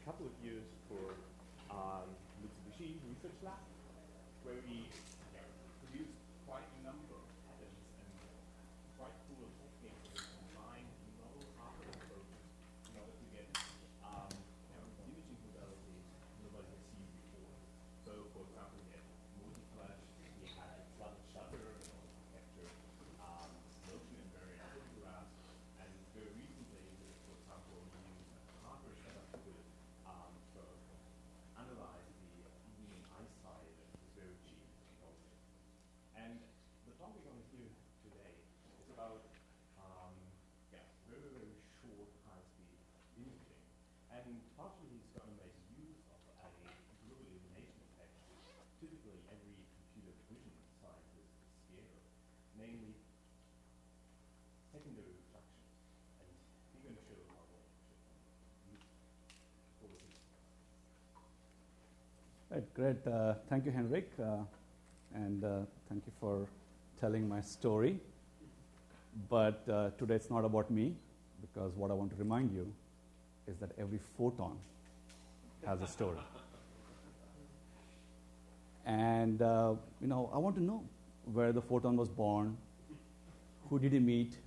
couple of years for Mitsubishi Research Lab, where we produced quite a number of patterns and quite cool techniques that combine novel hardware approaches in order to get imaging modalities nobody has seen before. So, for example, we had multi-flash, we had flooded shutter in order to capture motion in very photographs, and very recently, for example, we used a hardware setup to analyze the human eyesight at this very cheap technology. And the talk we're going to hear today is about very, very short high-speed imaging. And partially he's going to make use of a global illumination effect, which typically every computer vision scientist is scared of, namely secondary reflection. And he's going to show how well it should use overseas. Right, great. Thank you, Henrik, and thank you for telling my story. But today it's not about me, because what I want to remind you is that every photon has a story. And I want to know where the photon was born, who did he meet,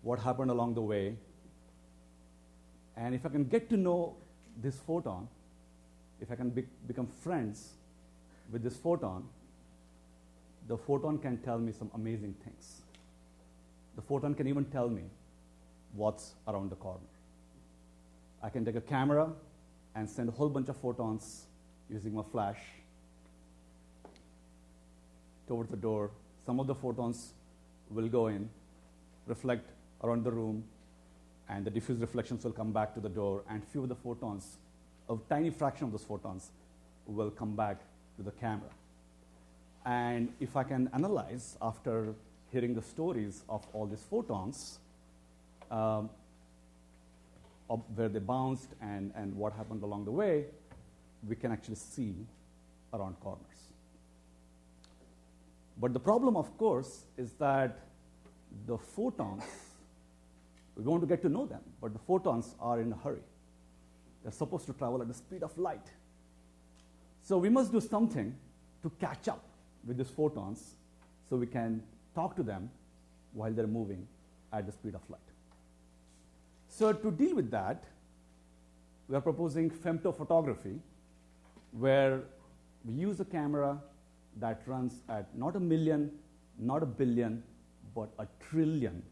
what happened along the way. And if I can get to know this photon, if I can become friends with this photon, the photon can tell me some amazing things. The photon can even tell me what's around the corner. I can take a camera and send a whole bunch of photons using my flash towards the door. Some of the photons will go in, reflect around the room, and the diffuse reflections will come back to the door, and few of the photons, a tiny fraction of those photons, will come back to the camera. And if I can analyze, after hearing the stories of all these photons, of where they bounced and what happened along the way, we can actually see around corners. But the problem, of course, is that the photons, we're going to get to know them, but the photons are in a hurry. They're supposed to travel at the speed of light. So we must do something to catch up with these photons so we can talk to them while they're moving at the speed of light. So to deal with that, we are proposing femto-photography, where we use a camera that runs at not 1 million, not 1 billion, but 1 trillion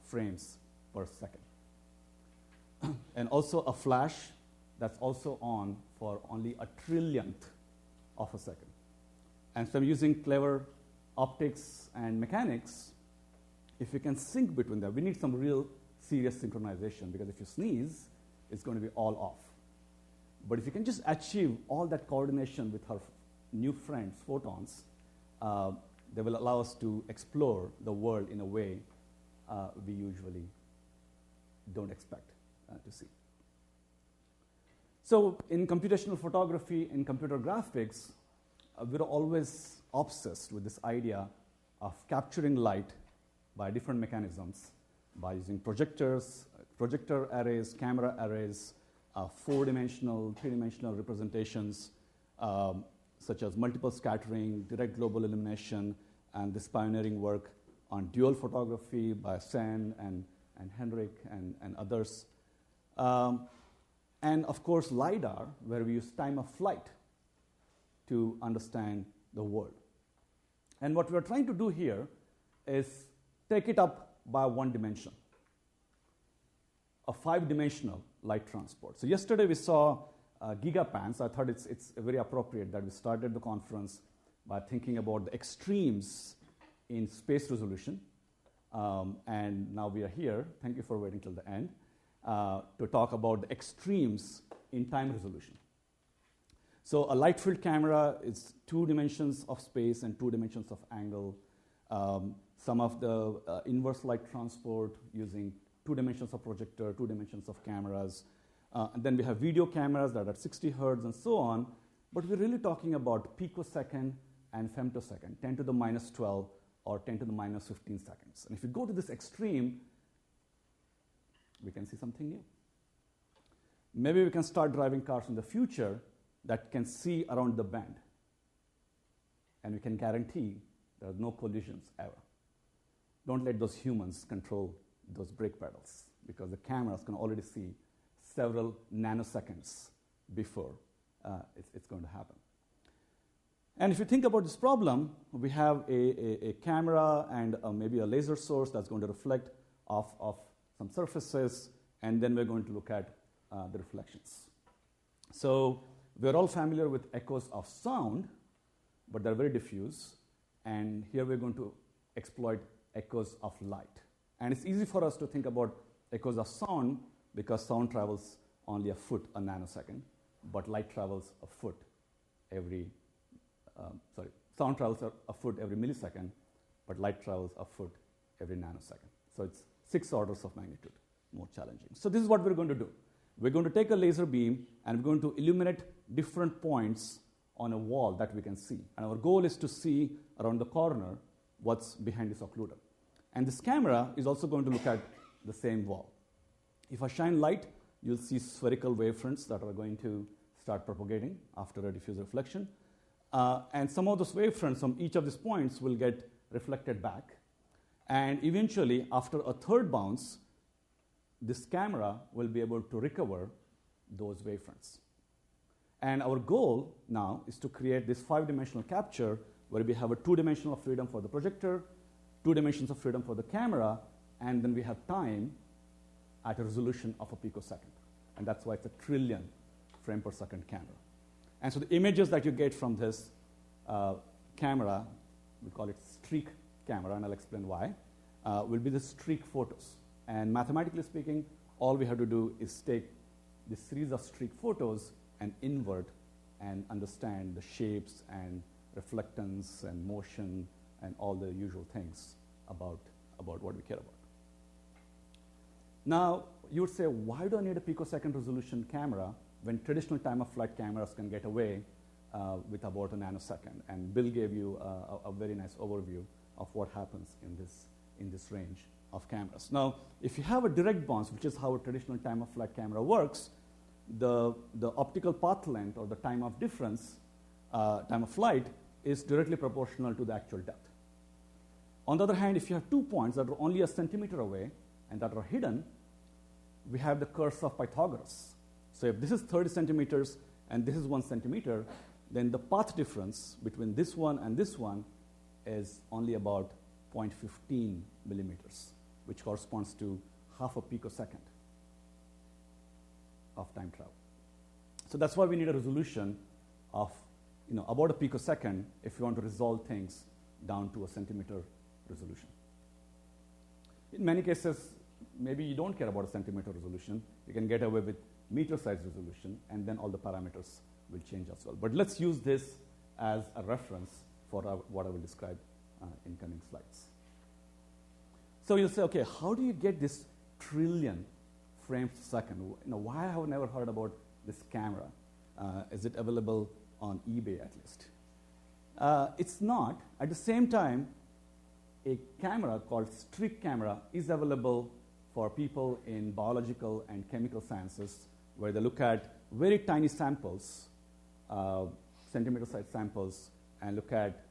frames per second. And also a flash that's also on for only 1 trillionth of a second. And so I'm using clever optics and mechanics. If we can sync between them, we need some real serious synchronization, because if you sneeze, it's going to be all off. But if you can just achieve all that coordination with our new friends, photons, they will allow us to explore the world in a way we usually don't expect to see. So in computational photography, in computer graphics, we're always obsessed with this idea of capturing light by different mechanisms, by using projectors, projector arrays, camera arrays, 4-dimensional, 3-dimensional representations, such as multiple scattering, direct global illumination, and this pioneering work on dual photography by Sen and Henrik and others. And of course, LiDAR, where we use time of flight to understand the world. And what we're trying to do here is take it up by 1 dimension, a 5-dimensional light transport. So yesterday we saw gigapans. I thought it's very appropriate that we started the conference by thinking about the extremes in space resolution. And now we are here. Thank you for waiting till the end to talk about the extremes in time resolution. So a light field camera is 2 dimensions of space and 2 dimensions of angle. Some of the inverse light transport using 2 dimensions of projector, 2 dimensions of cameras. And then we have video cameras that are at 60 hertz and so on. But we're really talking about picosecond and femtosecond, 10 to the minus 12 or 10 to the minus 15 seconds. And if you go to this extreme, we can see something new. maybe we can start driving cars in the future that can see around the bend. And we can guarantee there are no collisions ever. Don't let those humans control those brake pedals, because the cameras can already see several nanoseconds before it's going to happen. And if you think about this problem, we have a camera and maybe a laser source that's going to reflect off some surfaces, and then we're going to look at the reflections. So we're all familiar with echoes of sound, but they're very diffuse. And here we're going to exploit echoes of light. And it's easy for us to think about echoes of sound because sound travels only a foot a nanosecond, but light travels a foot every, sound travels a foot every millisecond, but light travels a foot every nanosecond. So it's 6 orders of magnitude more challenging. So this is what we're going to do. We're going to take a laser beam and we're going to illuminate different points on a wall that we can see. And our goal is to see around the corner what's behind this occluder. And this camera is also going to look at the same wall. If I shine light, you'll see spherical wavefronts that are going to start propagating after a diffuse reflection. And some of those wavefronts from each of these points will get reflected back. And eventually, after a third bounce, this camera will be able to recover those wavefronts. And our goal now is to create this 5-dimensional capture where we have a 2-dimensional freedom for the projector, 2 dimensions of freedom for the camera, and then we have time at a resolution of a picosecond. And that's why it's a trillion frame per second camera. And so the images that you get from this camera, we call it streak camera, and I'll explain why, will be the streak photos. And mathematically speaking, all we have to do is take this series of streak photos and invert and understand the shapes and reflectance and motion and all the usual things about what we care about. Now, you would say, why do I need a picosecond resolution camera when traditional time-of-flight cameras can get away with about a nanosecond? And Bill gave you a very nice overview of what happens in this range of cameras. Now, if you have a direct bounce, which is how a traditional time-of-flight camera works, the optical path length or the time of difference, time of flight, is directly proportional to the actual depth. On the other hand, if you have 2 points that are only a centimeter away and that are hidden, we have the curse of Pythagoras. So if this is 30 centimeters and this is 1 centimeter, then the path difference between this one and this one is only about 0.15 millimeters, which corresponds to half a picosecond of time travel. So that's why we need a resolution of about a picosecond if you want to resolve things down to a centimeter resolution. In many cases, maybe you don't care about a centimeter resolution. You can get away with meter-size resolution, and then all the parameters will change as well. But let's use this as a reference for what I will describe in coming slides. So you'll say, okay, how do you get this trillion frames per second? Why have I never heard about this camera? Is it available on eBay at least? It's not. At the same time, a camera called streak camera is available for people in biological and chemical sciences, where they look at very tiny samples, centimeter-sized samples, and look at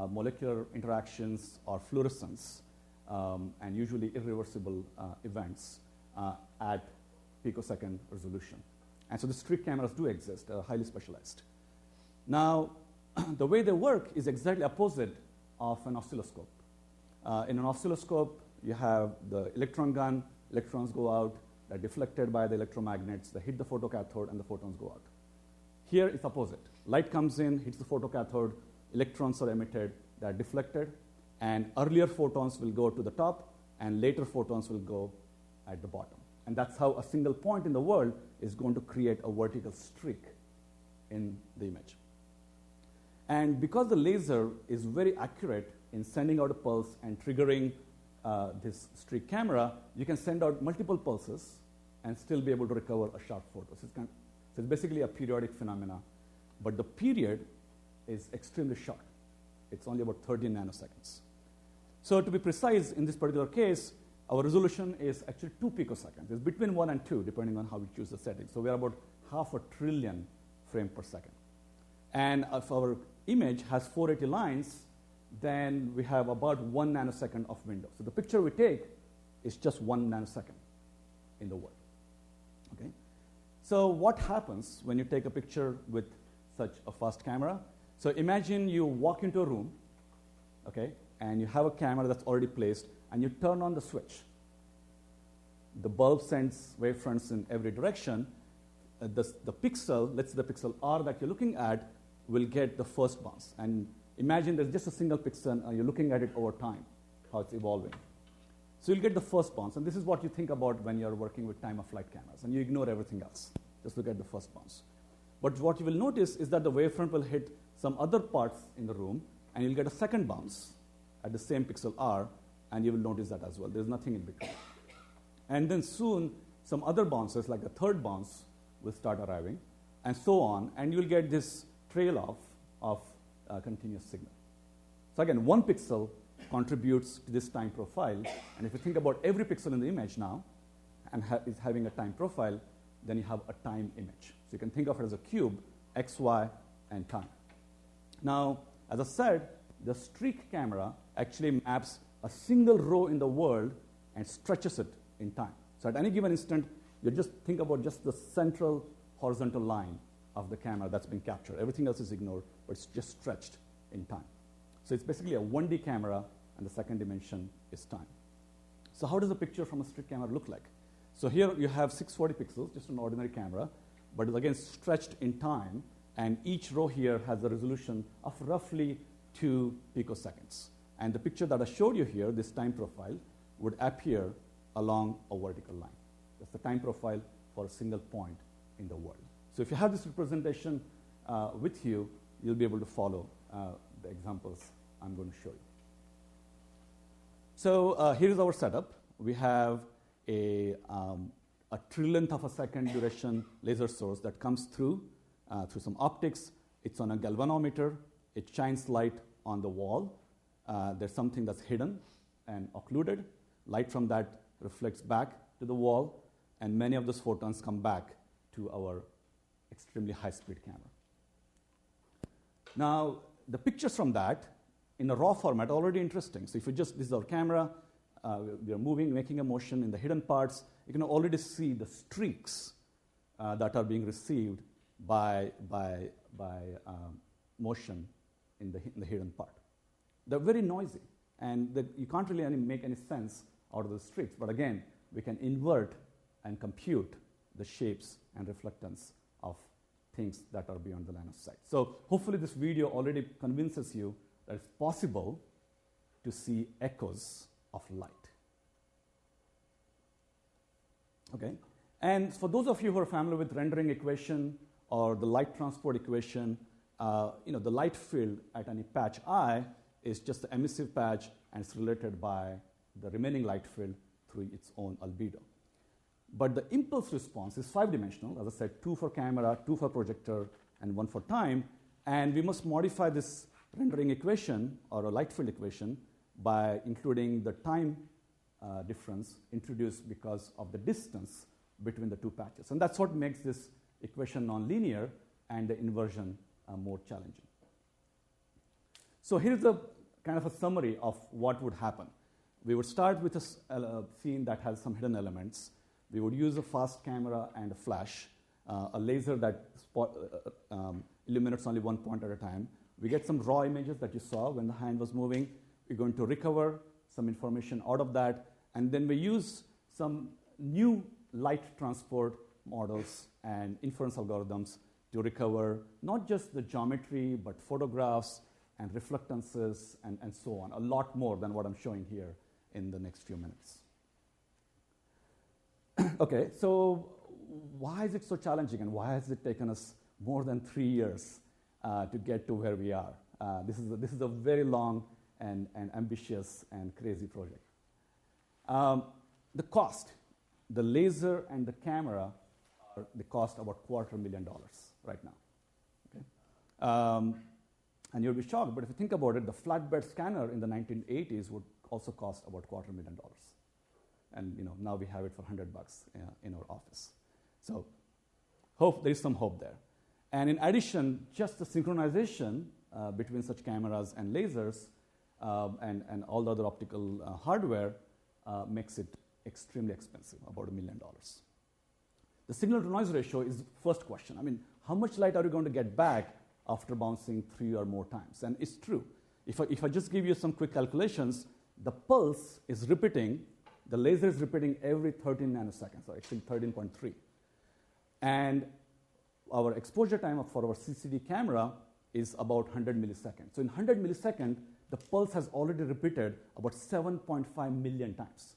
molecular interactions or fluorescence, and usually irreversible events at picosecond resolution. And so the streak cameras do exist, highly specialized. Now, the way they work is exactly opposite of an oscilloscope. In an oscilloscope, you have the electron gun, electrons go out, they're deflected by the electromagnets, they hit the photocathode, and the photons go out. Here, it's opposite. Light comes in, hits the photocathode, electrons are emitted, they're deflected, and earlier photons will go to the top, and later photons will go at the bottom. And that's how a single point in the world is going to create a vertical streak in the image. And because the laser is very accurate in sending out a pulse and triggering this streak camera, you can send out multiple pulses and still be able to recover a sharp photo. So it's basically a periodic phenomena, but the period is extremely short. It's only about 30 nanoseconds. So to be precise, in this particular case, our resolution is actually 2 picoseconds. It's between 1 and 2, depending on how we choose the setting. So we are about 500 billion frames per second. And if our image has 480 lines, then we have about 1 nanosecond of window. So the picture we take is just 1 nanosecond in the world. Okay? So what happens when you take a picture with such a fast camera? So imagine you walk into a room, okay, and you have a camera that's already placed, and you turn on the switch. The bulb sends wavefronts in every direction. The pixel, let's say the pixel R that you're looking at, will get the first bounce. And imagine there's just a single pixel, and you're looking at it over time, how it's evolving. So you'll get the first bounce, and this is what you think about when you're working with time-of-flight cameras, and you ignore everything else. Just look at the first bounce. But what you will notice is that the wavefront will hit some other parts in the room, and you'll get a second bounce at the same pixel R, and you will notice that as well. There's nothing in between. And then soon, some other bounces, like the third bounce, will start arriving, and so on, and you'll get this trail-off of continuous signal. So again, 1 pixel contributes to this time profile, and if you think about every pixel in the image now, and is having a time profile, then you have a time image. So you can think of it as a cube, X, Y, and time. Now, as I said, the streak camera actually maps a single row in the world and stretches it in time. So at any given instant, you just think about just the central horizontal line of the camera that's been captured. Everything else is ignored, but it's just stretched in time. So it's basically a 1D camera, and the second dimension is time. So how does a picture from a streak camera look like? So here you have 640 pixels, just an ordinary camera, but it's again stretched in time, and each row here has a resolution of roughly 2 picoseconds. And the picture that I showed you here, this time profile, would appear along a vertical line. That's the time profile for a single point in the world. So if you have this representation with you, you'll be able to follow the examples I'm going to show you. So here's our setup. We have a trillionth of a second duration laser source that comes through some optics. It's on a galvanometer. It shines light on the wall. There's something that's hidden and occluded. Light from that reflects back to the wall, and many of those photons come back to our extremely high-speed camera. Now, the pictures from that in a raw format are already interesting. So if you just, this is our camera, we are moving, making a motion in the hidden parts, you can already see the streaks that are being received by motion in the hidden part. They're very noisy, and you can't really make any sense out of the streaks. But again, we can invert and compute the shapes and reflectance of things that are beyond the line of sight. So hopefully this video already convinces you that it's possible to see echoes of light. Okay? And for those of you who are familiar with rendering equation or the light transport equation, the light field at any patch I is just the emissive patch, and it's related by the remaining light field through its own albedo. But the impulse response is 5-dimensional. As I said, 2 for camera, 2 for projector, and 1 for time. And we must modify this rendering equation, or a light field equation, by including the time difference introduced because of the distance between the 2 patches. And that's what makes this equation nonlinear and the inversion more challenging. So here's a kind of a summary of what would happen. We would start with a scene that has some hidden elements. We would use a fast camera and a flash, a laser that illuminates only one point at a time. We get some raw images that you saw when the hand was moving. We're going to recover some information out of that, and then we use some new light transport models and inference algorithms to recover not just the geometry, but photographs and reflectances and so on, a lot more than what I'm showing here in the next few minutes. Okay, so why is it so challenging, and why has it taken us more than 3 years to get to where we are? This is a very long and ambitious and crazy project. The cost, the laser and the camera, they cost about $250,000 right now. Okay? And you'll be shocked, but if you think about it, the flatbed scanner in the 1980s would also cost about $250,000. And now we have it for $100 in our office. So there is some hope there. And in addition, just the synchronization between such cameras and lasers and all the other optical hardware makes it extremely expensive, about $1 million. The signal-to-noise ratio is the first question. I mean, how much light are you going to get back after bouncing 3 or more times? And it's true. If I just give you some quick calculations, the pulse is repeating, the laser is repeating every 13 nanoseconds, or actually 13.3. And our exposure time for our CCD camera is about 100 milliseconds. So in 100 milliseconds, the pulse has already repeated about 7.5 million times.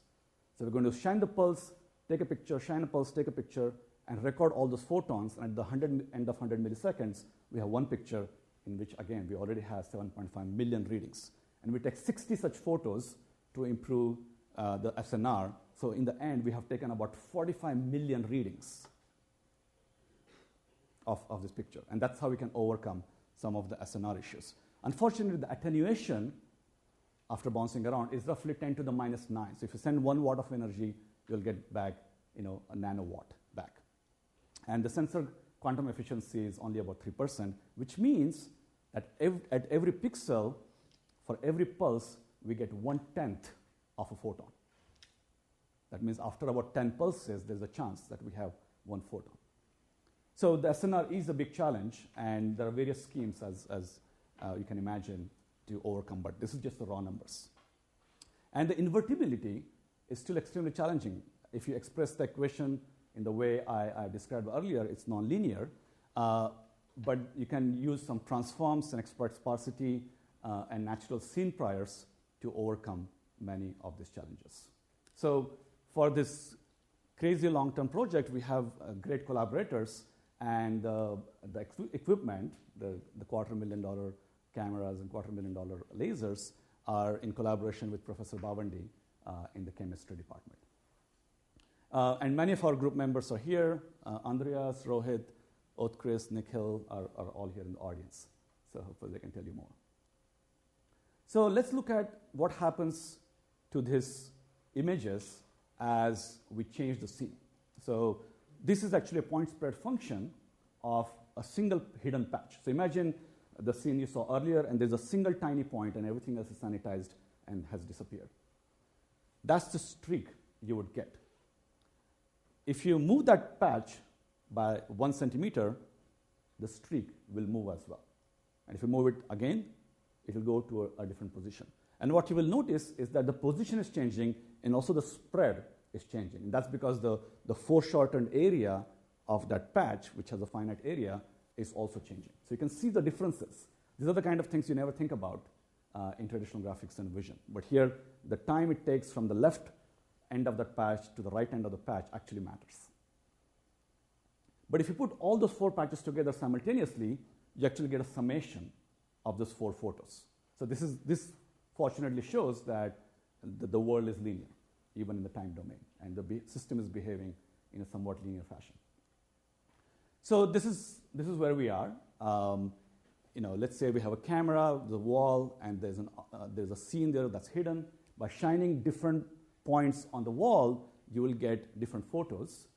So we're going to shine the pulse, take a picture, shine a pulse, take a picture, and record all those photons. And at the end of 100 milliseconds, we have one picture in which, again, we already have 7.5 million readings. And we take 60 such photos to improve the SNR. So in the end, we have taken about 45 million readings of this picture. And that's how we can overcome some of the SNR issues. Unfortunately, the attenuation after bouncing around is roughly 10 to the minus 9. So if you send 1 watt of energy, you'll get back a nanowatt back. And the sensor quantum efficiency is only about 3%, which means that at every pixel, for every pulse, we get 1/10 of a photon. That means after about 10 pulses, there's a chance that we have 1 photon. So the SNR is a big challenge, and there are various schemes, as you can imagine, to overcome, but this is just the raw numbers. And the invertibility is still extremely challenging. If you express the equation in the way I described earlier, it's nonlinear, but you can use some transforms and exploit sparsity and natural scene priors to overcome many of these challenges. So for this crazy long-term project, we have great collaborators, and the equipment, the $250,000 cameras and $250,000 lasers are in collaboration with Professor Bhavandi in the chemistry department. And many of our group members are here. Andreas, Rohit, Othkris, Nikhil are all here in the audience. So hopefully they can tell you more. So let's look at what happens to these images as we change the scene. So this is actually a point spread function of a single hidden patch. So imagine the scene you saw earlier, and there's a single tiny point, and everything else is sanitized and has disappeared. That's the streak you would get. If you move that patch by 1 centimeter, the streak will move as well. And if you move it again, it will go to a different position. And what you will notice is that the position is changing, and also the spread is changing. And that's because the foreshortened area of that patch, which has a finite area, is also changing. So you can see the differences. These are the kind of things you never think about in traditional graphics and vision. But here, the time it takes from the left end of that patch to the right end of the patch actually matters. But if you put all those 4 patches together simultaneously, you actually get a summation of those 4 photos. So this fortunately shows that the world is linear, even in the time domain, and the system is behaving in a somewhat linear fashion. So this is where we are. Let's say we have a camera, the wall, and there's a scene there that's hidden. By shining different points on the wall, you will get different photos.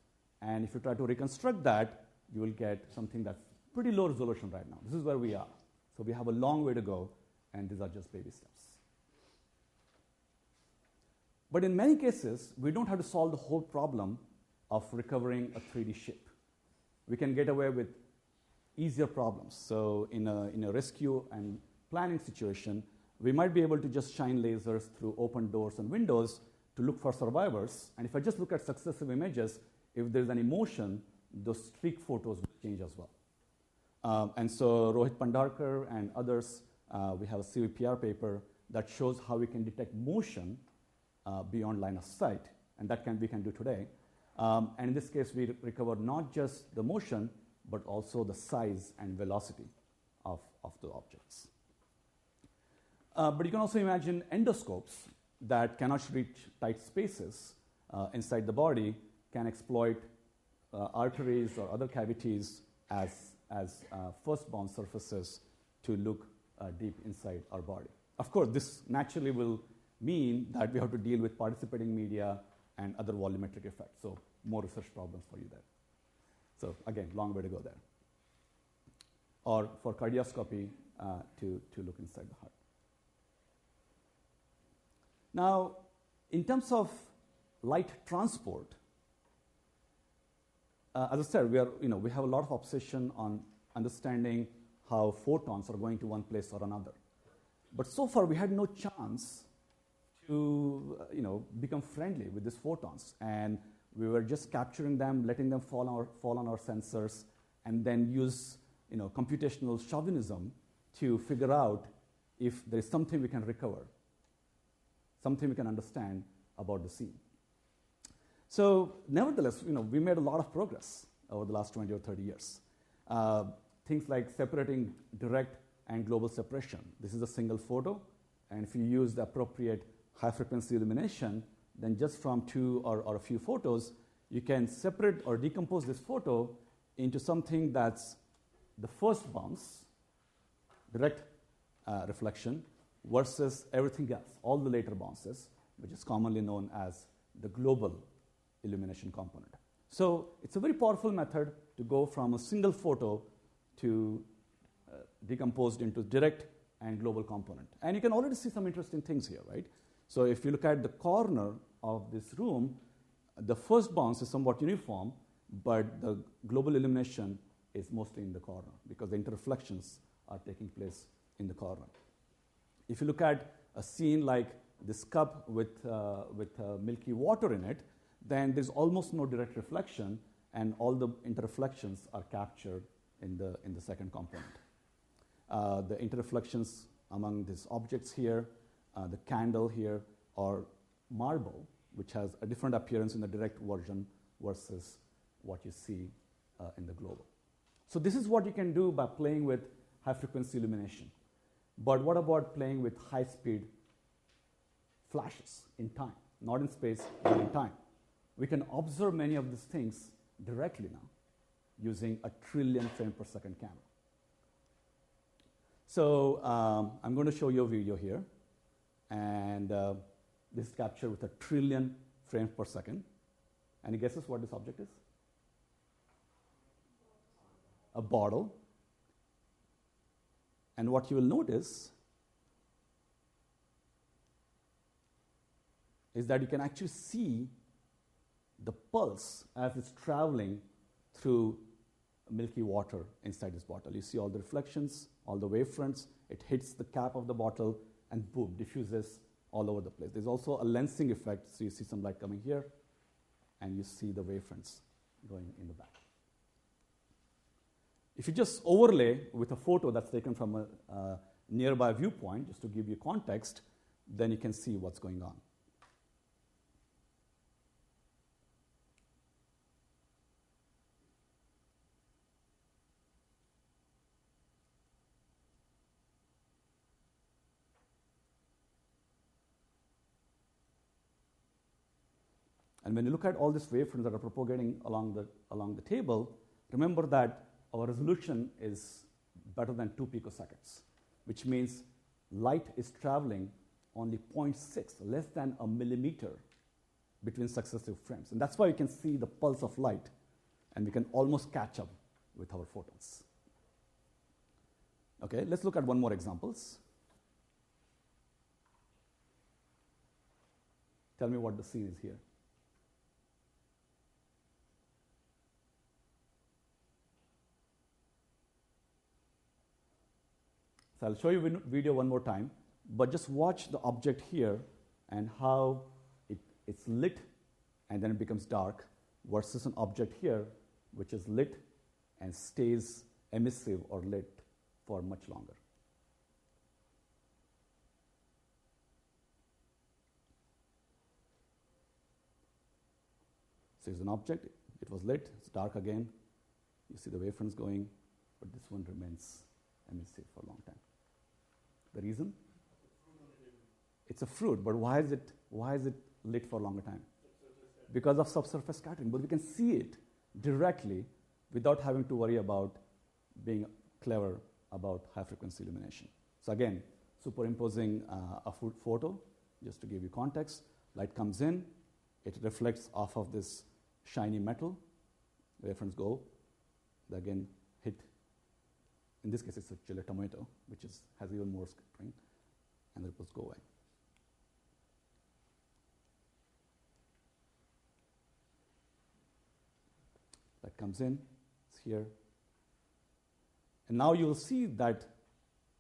And if you try to reconstruct that, you will get something that's pretty low resolution right now. This is where we are. So we have a long way to go, and these are just baby steps. But in many cases, we don't have to solve the whole problem of recovering a 3D shape. We can get away with easier problems. So in a rescue and planning situation, we might be able to just shine lasers through open doors and windows to look for survivors. And if I just look at successive images, if there's an emotion, those streak photos will change as well. And so Rohit Pandarkar and others, we have a CVPR paper that shows how we can detect motion beyond line of sight, and that we can do today. And in this case, we recover not just the motion, but also the size and velocity of the objects. But you can also imagine endoscopes that cannot reach tight spaces inside the body, can exploit arteries or other cavities as first-bound surfaces to look deep inside our body. Of course, this naturally will mean that we have to deal with participating media and other volumetric effects. So more research problems for you there. So again, long way to go there. Or for cardioscopy to look inside the heart. Now, in terms of light transport, as I said, we have a lot of obsession on understanding how photons are going to one place or another. But so far, we had no chance to become friendly with these photons. And we were just capturing them, letting them fall on our sensors, and then use computational chauvinism to figure out if there is something we can recover, something we can understand about the scene. So nevertheless, we made a lot of progress over the last 20 or 30 years. Things like separating direct and global separation. This is a single photo, and if you use the appropriate high-frequency illumination, then just from two or a few photos, you can separate or decompose this photo into something that's the first bounce, direct reflection, versus everything else, all the later bounces, which is commonly known as the global illumination component. So it's a very powerful method to go from a single photo to decomposed into direct and global component. And you can already see some interesting things here, right? So if you look at the corner of this room, the first bounce is somewhat uniform, but the global illumination is mostly in the corner because the interreflections are taking place in the corner. If you look at a scene like this cup with milky water in it, then there's almost no direct reflection, and all the interreflections are captured in the second component. The interreflections among these objects here, the candle here, or marble, which has a different appearance in the direct version versus what you see in the global. So this is what you can do by playing with high-frequency illumination. But what about playing with high-speed flashes in time? Not in space, but in time. We can observe many of these things directly now using a trillion frame per second camera. So I'm going to show you a video here. And this is captured with a trillion frames per second. Any guesses what this object is? A bottle. And what you will notice is that you can actually see the pulse as it's traveling through milky water inside this bottle. You see all the reflections, all the wavefronts. It hits the cap of the bottle and boom, diffuses all over the place. There's also a lensing effect, so you see some light coming here, and you see the wavefronts going in the back. If you just overlay with a photo that's taken from a nearby viewpoint, just to give you context, then you can see what's going on. And when you look at all these wavefronts that are propagating along the table, remember that our resolution is better than 2 picoseconds, which means light is traveling only 0.6, less than a millimeter between successive frames. And that's why you can see the pulse of light, and we can almost catch up with our photons. Okay, let's look at one more examples. Tell me what the scene is here. So I'll show you video one more time, but just watch the object here and how it's lit and then it becomes dark versus an object here which is lit and stays emissive or lit for much longer. So it's an object, it was lit, it's dark again, you see the wavefronts going, but this one remains emissive for a long time. The reason? It's a fruit, but why is it lit for a longer time? Because of subsurface scattering. But we can see it directly without having to worry about being clever about high-frequency illumination. So again, superimposing a fruit photo, just to give you context. Light comes in, It reflects off of this shiny metal. The reference go. They again hit. In this case, it's actually a tomato, which has even more scattering, and the ripples go away. That comes in, it's here. And now you'll see that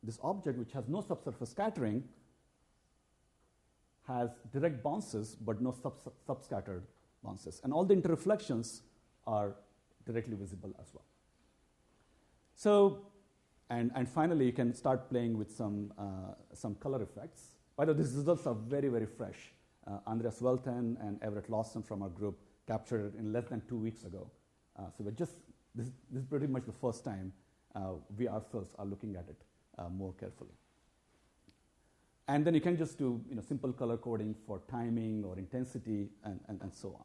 this object, which has no subsurface scattering, has direct bounces, but no subscattered bounces. And all the interreflections are directly visible as well. So, and finally, you can start playing with some color effects. By the way, these results are very, very fresh. Andreas Welten and Everett Lawson from our group captured it in less than 2 weeks ago. So this is pretty much the first time we ourselves are looking at it more carefully. And then you can just do simple color coding for timing or intensity and so on.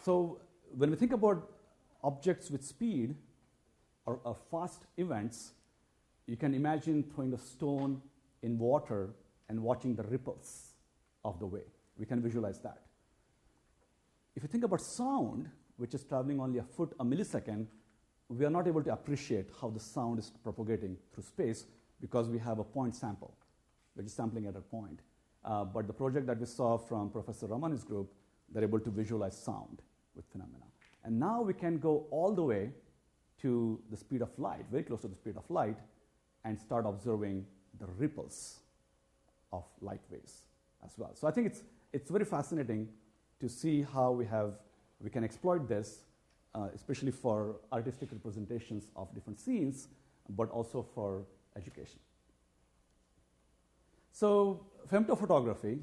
So when we think about objects with speed or fast events, you can imagine throwing a stone in water and watching the ripples of the wave. We can visualize that. If you think about sound, which is traveling only a foot a millisecond, we are not able to appreciate how the sound is propagating through space because we have a point sample. We're just sampling at a point. But the project that we saw from Professor Ramani's group, they're able to visualize sound with phenomena. And now we can go all the way to the speed of light, very close to the speed of light, and start observing the ripples of light waves as well. So I think it's very fascinating to see how we can exploit this, especially for artistic representations of different scenes, but also for education. So femto-photography,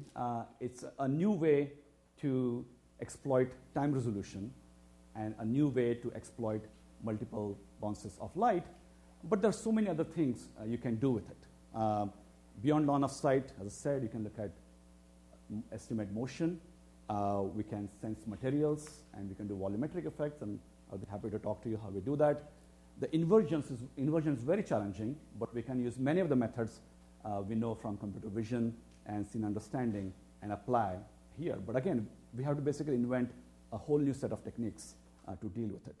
it's a new way to exploit time resolution and a new way to exploit multiple bounces of light. But there are so many other things you can do with it. Beyond line of sight, as I said, you can look at estimate motion. We can sense materials, and we can do volumetric effects, and I'll be happy to talk to you how we do that. The inversion is very challenging, but we can use many of the methods we know from computer vision and scene understanding and apply here. But again, we have to basically invent a whole new set of techniques to deal with it.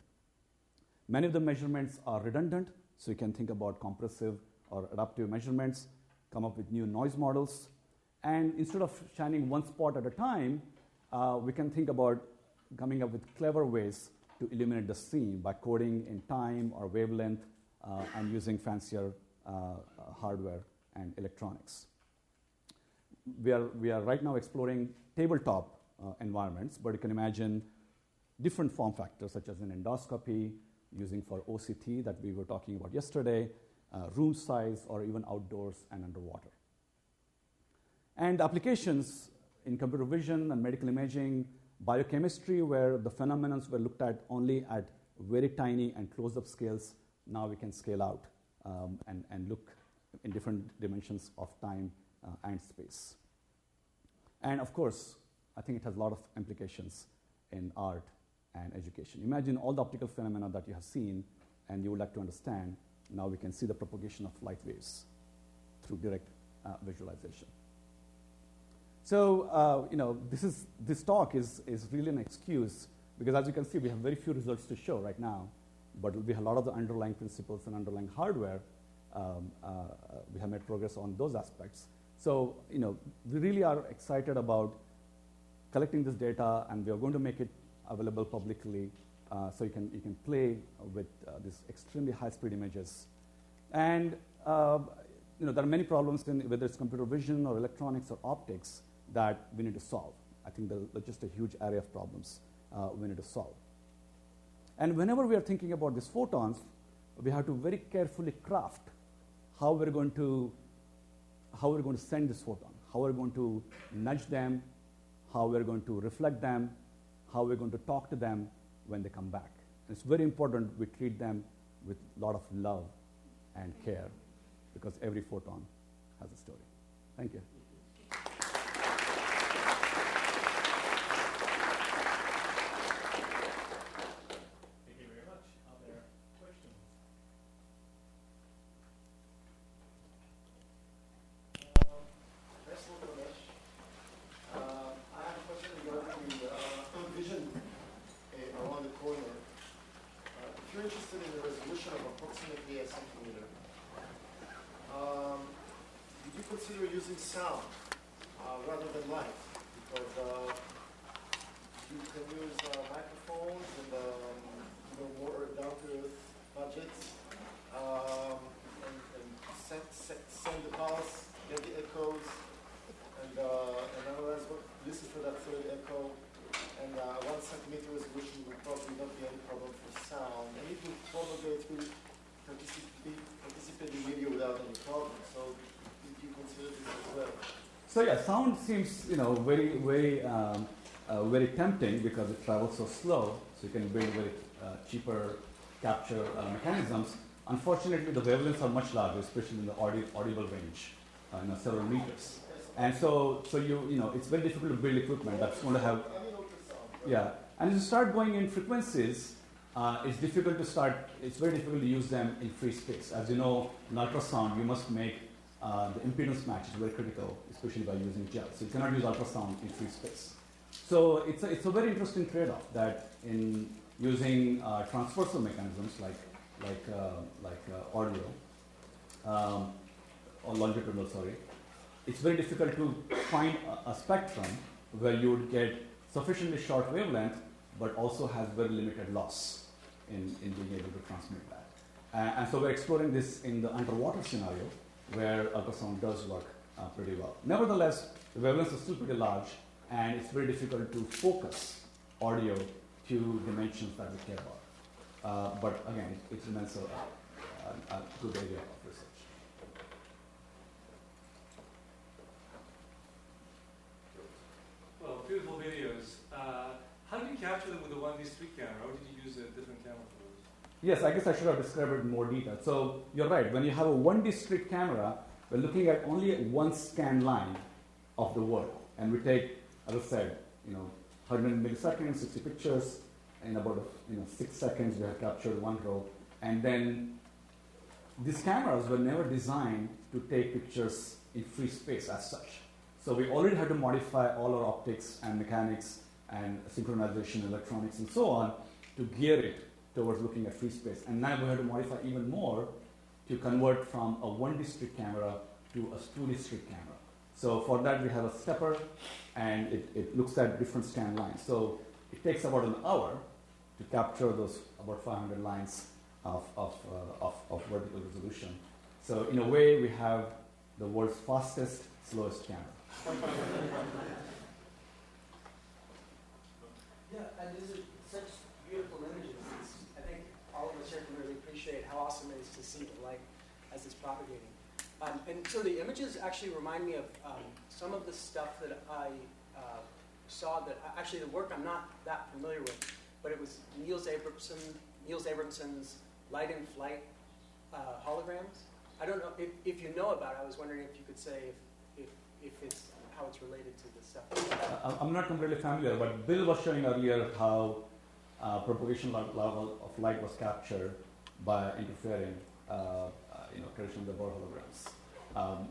Many of the measurements are redundant, so you can think about compressive or adaptive measurements, come up with new noise models. And instead of shining one spot at a time, we can think about coming up with clever ways to illuminate the scene by coding in time or wavelength and using fancier hardware and electronics. We are right now exploring tabletop environments, but you can imagine different form factors such as an endoscopy, using for OCT that we were talking about yesterday, room size, or even outdoors and underwater. And applications in computer vision and medical imaging, biochemistry, where the phenomena were looked at only at very tiny and close-up scales. Now we can scale out and look in different dimensions of time and space. And of course, I think it has a lot of implications in art and education. Imagine all the optical phenomena that you have seen and you would like to understand. Now we can see the propagation of light waves through direct visualization. So, this talk is really an excuse because, as you can see, we have very few results to show right now, but we have a lot of the underlying principles and underlying hardware. We have made progress on those aspects. So, we really are excited about collecting this data, and we are going to make it available publicly, so you can play with these extremely high-speed images. And there are many problems in whether it's computer vision or electronics or optics that we need to solve. I think there's just a huge array of problems we need to solve. And whenever we are thinking about these photons, we have to very carefully craft how we're going to send this photon, how we're going to nudge them, how we're going to reflect them, how we're going to talk to them when they come back. And it's very important we treat them with a lot of love and care because every photon has a story. Thank you. using sound rather than light, because you can use microphones and more down-to-earth budgets, and send the pulse, get the echoes, and otherwise listen for that third echo. And 1 centimeter resolution will probably not be any problem for sound. And it will propagate through participating video without any problem. So did you consider this as well? So yeah, sound seems very tempting because it travels so slow. So you can build very cheaper capture mechanisms. Unfortunately, the wavelengths are much larger, especially in the audible range, several meters. And so it's very difficult to build equipment that's going to have. Yeah, and as you start going in frequencies, it's very difficult to use them in free space. As you know, in ultrasound, you must make the impedance match is very critical, especially by using gel. So you cannot use ultrasound in free space. So it's a very interesting trade-off that in using transversal mechanisms like audio or longitudinal, it's very difficult to find a spectrum where you would get sufficiently short wavelength, but also has very limited loss in being able to transmit that. And so we're exploring this in the underwater scenario, where ultrasound does work pretty well. Nevertheless, the wavelengths are still pretty large, and it's very difficult to focus audio to dimensions that we care about. But again, it remains a good area of research. Well, beautiful videos. How did you capture them with the 1D street camera, or did you use a different camera for those? Yes, I guess I should have described it in more detail. So you're right. When you have a 1D street camera, we're looking at only one scan line of the world, and we take, as I said, 100 milliseconds, 60 pictures. In about 6 seconds, we have captured one row, and then these cameras were never designed to take pictures in free space as such. So we already had to modify all our optics and mechanics and synchronization, electronics, and so on to gear it towards looking at free space. And now we have to modify even more to convert from a 1D street camera to a 2D street camera. So for that, we have a stepper, and it looks at different scan lines. So it takes about an hour to capture those about 500 lines of vertical resolution. So in a way, we have the world's fastest, slowest camera. Yeah, and these are such beautiful images. I think all of us here can really appreciate how awesome it is to see the light as it's propagating. And so the images actually remind me of some of the stuff that I saw that actually the work I'm not that familiar with, but it was Niels Abramson's light in flight holograms. I don't know if you know about it. I was wondering if you could say if it's how it's related to the stuff. I'm not completely familiar, but Bill was showing earlier how propagation level of light was captured by interfering, traditional the Bohr holograms.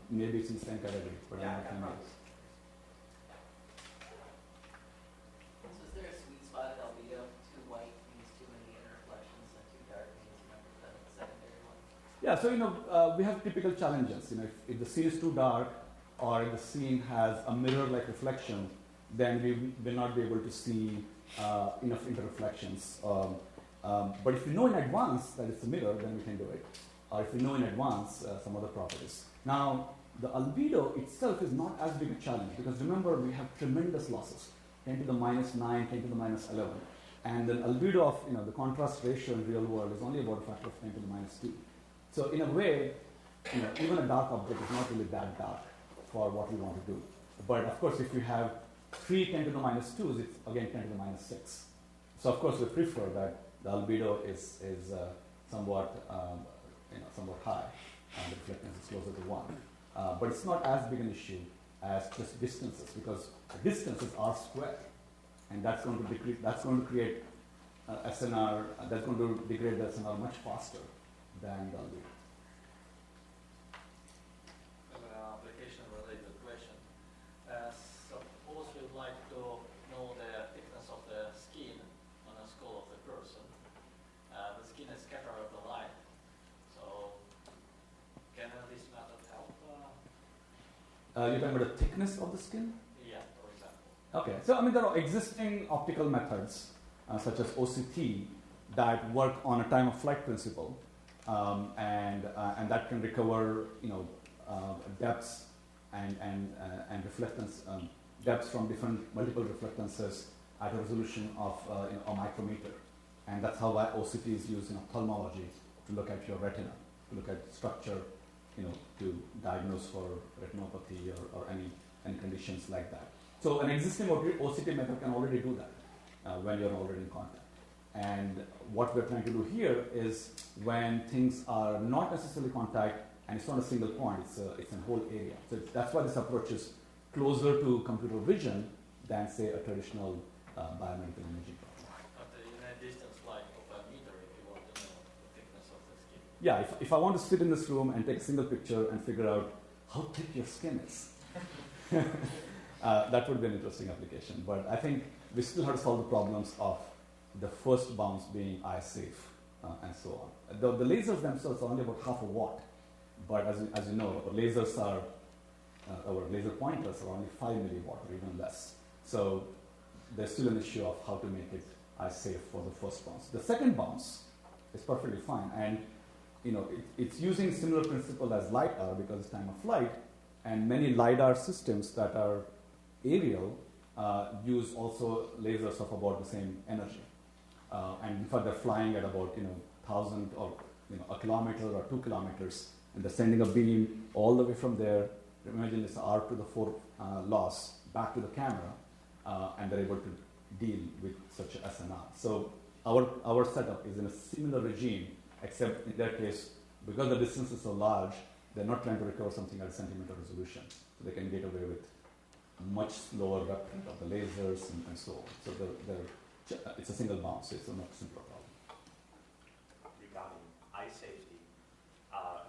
Maybe it's in the same category, but I'm not familiar. So is there a sweet spot at albedo? Too white means too many interreflections, and too dark means the secondary one? Yeah, so we have typical challenges. If the scene is too dark, or if the scene has a mirror-like reflection, then we will not be able to see enough interreflections. But if we know in advance that it's a mirror, then we can do it. Or if we know in advance some other properties. Now, the albedo itself is not as big a challenge, because remember, we have tremendous losses, 10 to the minus 9, 10 to the minus 11. And the albedo of the contrast ratio in real world is only about a factor of 10 to the minus 2. So in a way, even a dark object is not really that dark for what we want to do. But of course, if you have 3 10 to the minus 2s, it's again 10 to the minus 6. So of course, we prefer that the albedo is somewhat high, and the reflectance is closer to 1. But it's not as big an issue as just distances, because distances are squared, and that's going to create SNR. That's going to degrade the SNR much faster than the albedo. Application-related question. Suppose you'd like to know the thickness of the skin on a skull of the person. The skin is scattered of the light. So can this method help? You're talking about the thickness of the skin? Yeah, for example. Okay, so I mean there are existing optical methods such as OCT that work on a time of flight principle, and that can recover depths and reflectance depths from multiple reflectances at a resolution of a micrometer, and that's how OCT is used in ophthalmology to look at your retina, to look at structure, to diagnose for retinopathy or any conditions like that. So an existing OCT method can already do that when you're already in contact. And what we're trying to do here is when things are not necessarily contact, and it's not a single point, it's a whole area. So that's why this approach is closer to computer vision than, say, a traditional biomedical imaging problem. But in a distance like of a meter, if you want to know the thickness of the skin. Yeah, if I want to sit in this room and take a single picture and figure out how thick your skin is, that would be an interesting application. But I think we still have to solve the problems of the first bounce being eye safe and so on. The lasers themselves are only about half a watt, but as you know, our lasers are, our laser pointers are only 5 milliwatt or even less. So there's still an issue of how to make it eye safe for the first bounce. The second bounce is perfectly fine, and it's using similar principle as LiDAR because it's time of flight, and many LiDAR systems that are aerial use also lasers of about the same energy. And in fact, they're flying at about 1,000 or a kilometer or 2 kilometers, and they're sending a beam all the way from there. Imagine it's R to the 4 loss back to the camera, and they're able to deal with such a SNR. So our setup is in a similar regime, except in their case, because the distance is so large, they're not trying to recover something at a centimeter resolution, so they can get away with much slower reprint of the lasers and so on. So it's a single bounce, so it's a much simpler problem. Regarding eye safety,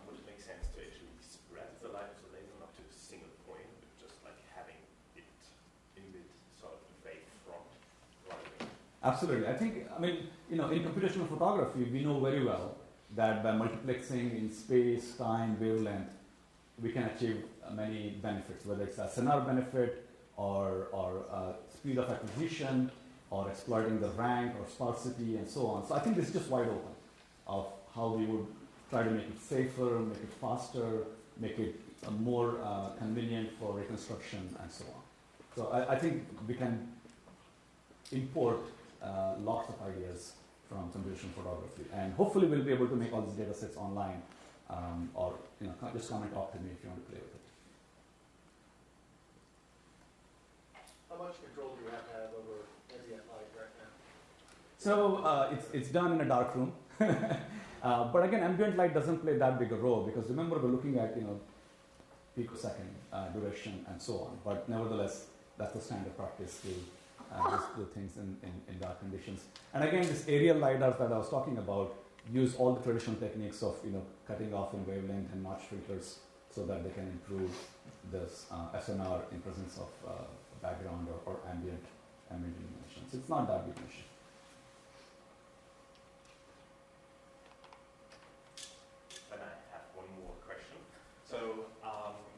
would it make sense to actually spread the light of the laser not to a single point, but just like having it emit sort of the wave front rather than? Absolutely. In computational photography, we know very well that by multiplexing in space, time, wavelength, we can achieve many benefits, whether it's a SNR benefit or speed of acquisition, or exploiting the rank or sparsity and so on. So I think this is just wide open of how we would try to make it safer, make it faster, make it more convenient for reconstruction and so on. So I think we can import lots of ideas from computational photography, and hopefully we'll be able to make all these data sets online, or just come and talk to me if you want to play with it. How much control do you have over ambient light right now? So it's done in a dark room, but again, ambient light doesn't play that big a role because remember we're looking at picosecond duration and so on. But nevertheless, that's the standard practice to just do things in dark conditions. And again, this aerial LiDARs that I was talking about use all the traditional techniques of cutting off in wavelength and notch filters so that they can improve this SNR in presence of background or ambient illumination. So it's not that big an issue. Then I have one more question. So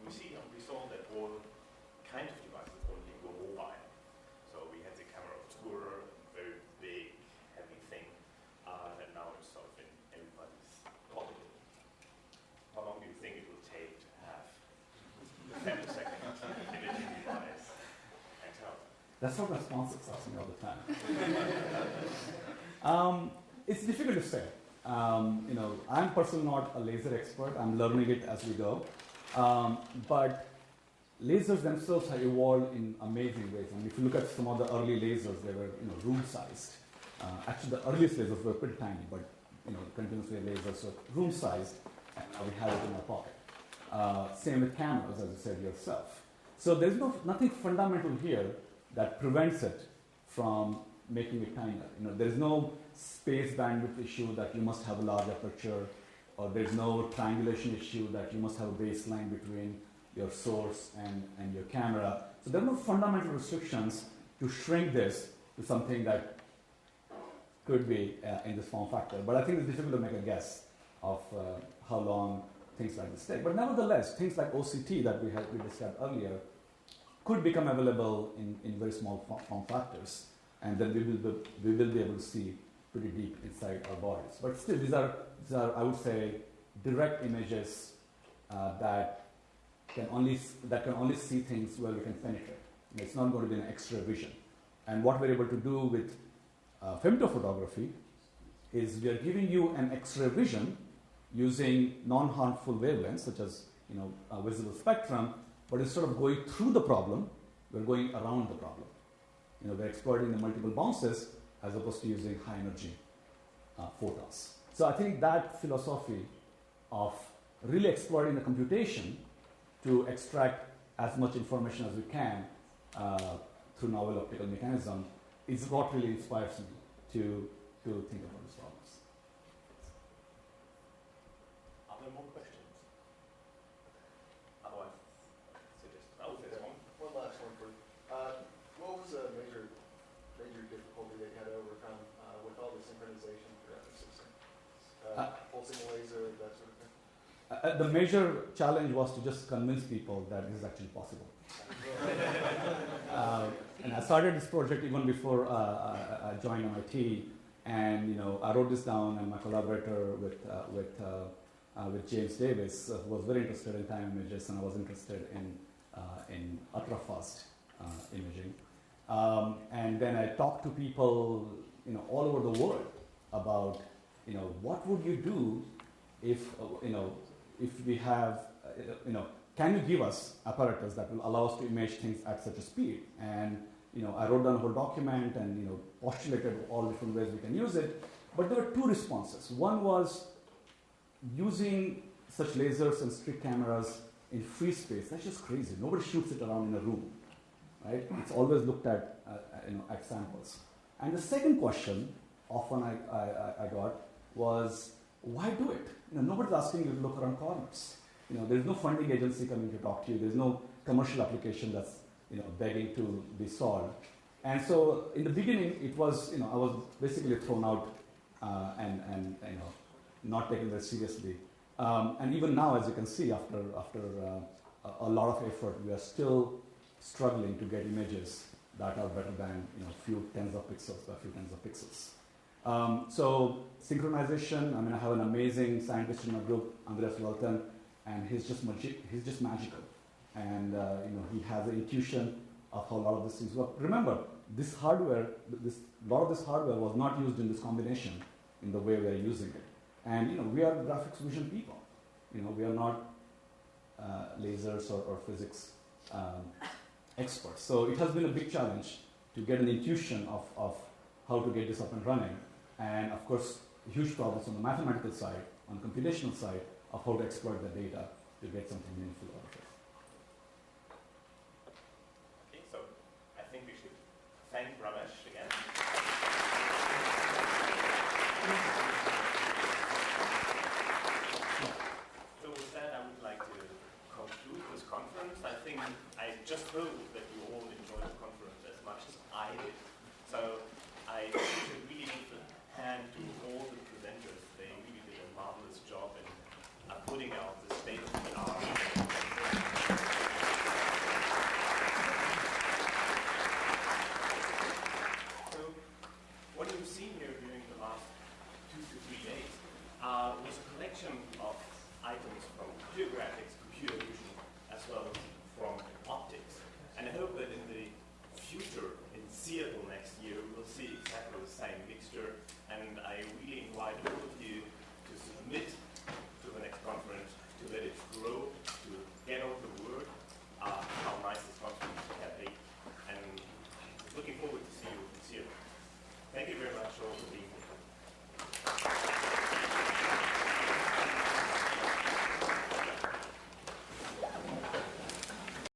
we saw that all kind of devices only go mobile. So we had the camera obscura, very big, heavy thing, that now is sort of in everybody's pocket. How long do you think it will take to have the femtosecond imaging device? That's what my sponsors ask me all the time. It's difficult to say. I'm personally not a laser expert. I'm learning it as we go. But lasers themselves have evolved in amazing ways. And if you look at some of the early lasers, they were room-sized. Actually, the earliest lasers were pretty tiny, but continuous wave lasers were room-sized, and now we have it in our pocket. Same with cameras, as you said yourself. So there's nothing fundamental here that prevents it from making it tinier. There is no space bandwidth issue that you must have a large aperture, or there's no triangulation issue that you must have a baseline between your source and your camera. So there are no fundamental restrictions to shrink this to something that could be in this form factor. But I think it's difficult to make a guess of how long things like this take. But nevertheless, things like OCT that we described earlier could become available in very small form factors, and then we will be able to see pretty deep inside our bodies. But still, these are I would say direct images that can only see things where we can penetrate. It's not going to be an X-ray vision. And what we're able to do with femtophotography is we are giving you an X-ray vision using non-harmful wavelengths, such as a visible spectrum. But instead of going through the problem, we're going around the problem. We're exploiting the multiple bounces as opposed to using high energy photons. So I think that philosophy of really exploiting the computation to extract as much information as we can through novel optical mechanism is what really inspires me to think about these problems. Are there more questions? Otherwise, that was it. One last one for you. What was a major difficulty they had to overcome with all the synchronization throughout the system? Pulsing laser, that sort of thing? The major challenge was to just convince people that this is actually possible. And I started this project even before I joined MIT, and I wrote this down, and my collaborator with James Davis was very interested in time images, and I was interested in ultra-fast imaging. And then I talked to people all over the world about what would you do if we have can you give us apparatus that will allow us to image things at such a speed? And I wrote down a whole document and postulated all different ways we can use it. But there were two responses. One was using such lasers and street cameras in free space. That's just crazy. Nobody shoots it around in a room, right? It's always looked at at samples. And the second question often I got was, why do it? Nobody's asking you to look around corners. There's no funding agency coming to talk to you. There's no commercial application that's begging to be solved. And so in the beginning, it was I was basically thrown out and not taken very seriously. And even now, as you can see, after a lot of effort, we are still struggling to get images that are better than few tens of pixels by few tens of pixels. So synchronization. I have an amazing scientist in my group, Andreas Walton, and he's just magical, and he has an intuition of how a lot of these things work. Remember, this hardware, a lot of this hardware was not used in this combination in the way we are using it. And we are graphics vision people. We are not lasers or physics experts. So it has been a big challenge to get an intuition of how to get this up and running. And of course, huge problems on the mathematical side, on the computational side, of how to exploit the data to get something meaningful out of it.